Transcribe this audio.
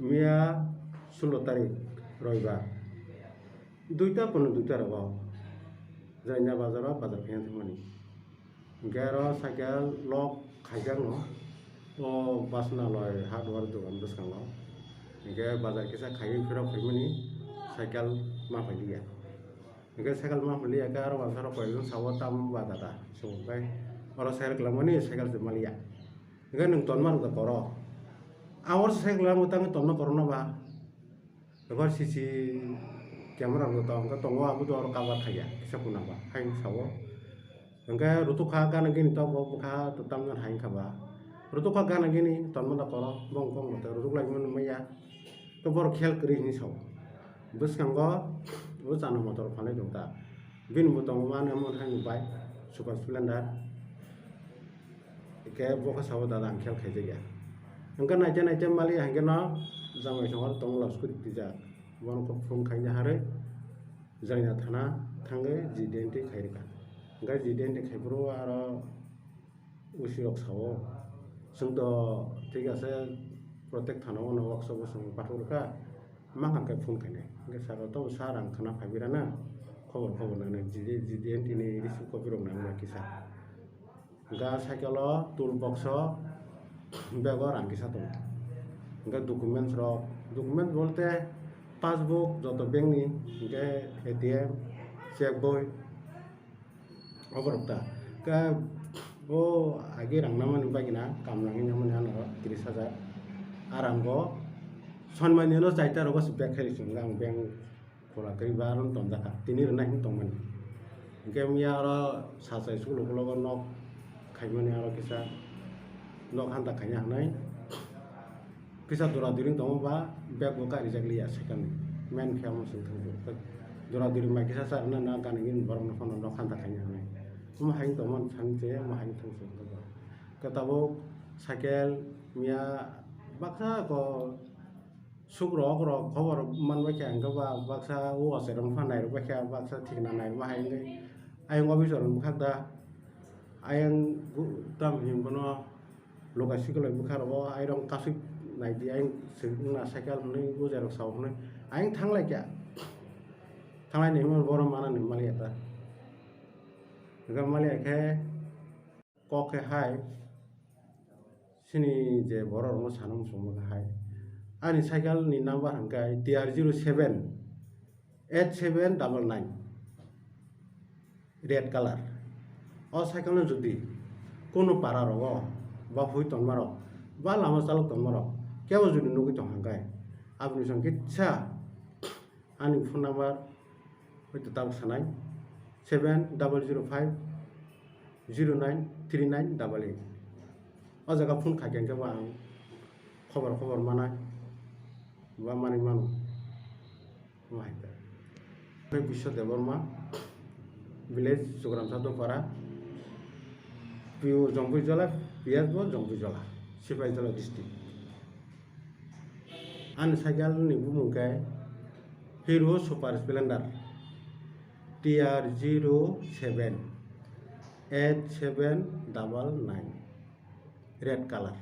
মিয়া 16 তারিখ রবিবার 2টা রাব যাইনা বাজারাव বাজার ফেন থামানি গের সাইকেল লক খাইজাং no o basna loi hardware dogan bwskang no ge bazar kisa khai phira phaimani cycle ma phailia ge cycle ma phailia ka aro basara koijon sawo tam badata so bai oro cycle klamani cycle jemalia ge nung ton man ga koro awar cycle la mutang ton no korona ba ebar sisi camera go tong ka tongo abu do oro cover khaya kisa puna ba hain sawo ge rutu kha kan gini to bo kha to tam nan hain khaba rutu kha gan gini ton man da koro bong bong mate rutu lai man maya to bor khel kri ni sawo bwskang go o jana motor phanai dongta bin butong man amon hain bai super splendor ke boka sawo dada khel khaije ya angka naija mali hangge no jamai songar tong los kuri tija bon ko phum khaija hare jaina thana thange jidenti khairika ga jidenti khaibro aro usirok sawo sungto ঠিক আছে প্রত্যেক থানা ono workshop sung pathurka mangam ke phum khaine ga saro to sarang thana phabirana khobor na jidenti ni risu kopirok na kisa ga cycle tool box ব্যবহার আঙ্কিসা তো documents document বলতে পাসবুক যত ব্যাংকনি এটিএম চেক বই অবরক্তা কা ও আগে রাংনামানি বাগিনা কামলাঙি নামানি আনার 30,000 আর আমগো সন্মানীয় চাইতা রগস ব্যাক খাইছুং আং ব্যাংক খোলা করি বারন তমজাকা তিনি রনাই তমমানি মিয়া আর সাসাই সুলো লগ নক খাইমানি আর কিসা nok hanta khanya hanai kisa dura diring tong ba bag boka rijaglia second men kham sung thang dura diring ma kisa sa na kan ngin barang na phone nok hanta khanya hanai ma hain to man thang je ma hain thang sung ba katabo cycle mia baksa ko sukro khobor man ba kyang ga ba baksa o ase rang phanai ro ba kya baksa thikna nai ma hain ngai ayang officer khakda ayang tam him kono lokasi kalau bukan robo airong kasih naik dia yang sengna cycle ini gue jarang saw ini aing thang lagi ya thang lain ini borong mana nih mali eta juga mali ke kok ke hai sini je borong mau sanung semua ke hai ani cycle ni number hangkai TR07 8799 red color oh cycle nya jadi kono para robo বা হুই তন্মারক বা লামা চালক তন্মারক কেউ যদি নগি তো হাঙ্গায় আপনি সঙ্গে ইচ্ছা আনি ফোন নাম্বার হয়তো তাও সানাই 7005093988 ও জায়গা ফোন খাইকেন কেবা আং খবর মানায় বা মানি মানু বিশ্ব দেবর্মা ভিলেজ সুগ্রাম সাদপাড়া পিও জম্পুই জেলা পিয়াজবল জম্পুই জেলা সিপাহীজলা ডিস্ট্রিক্ট आन साइकेल नि बुमुंखाय हिरो सुपार स्प्लेंडर TR07 8799 रेड कलर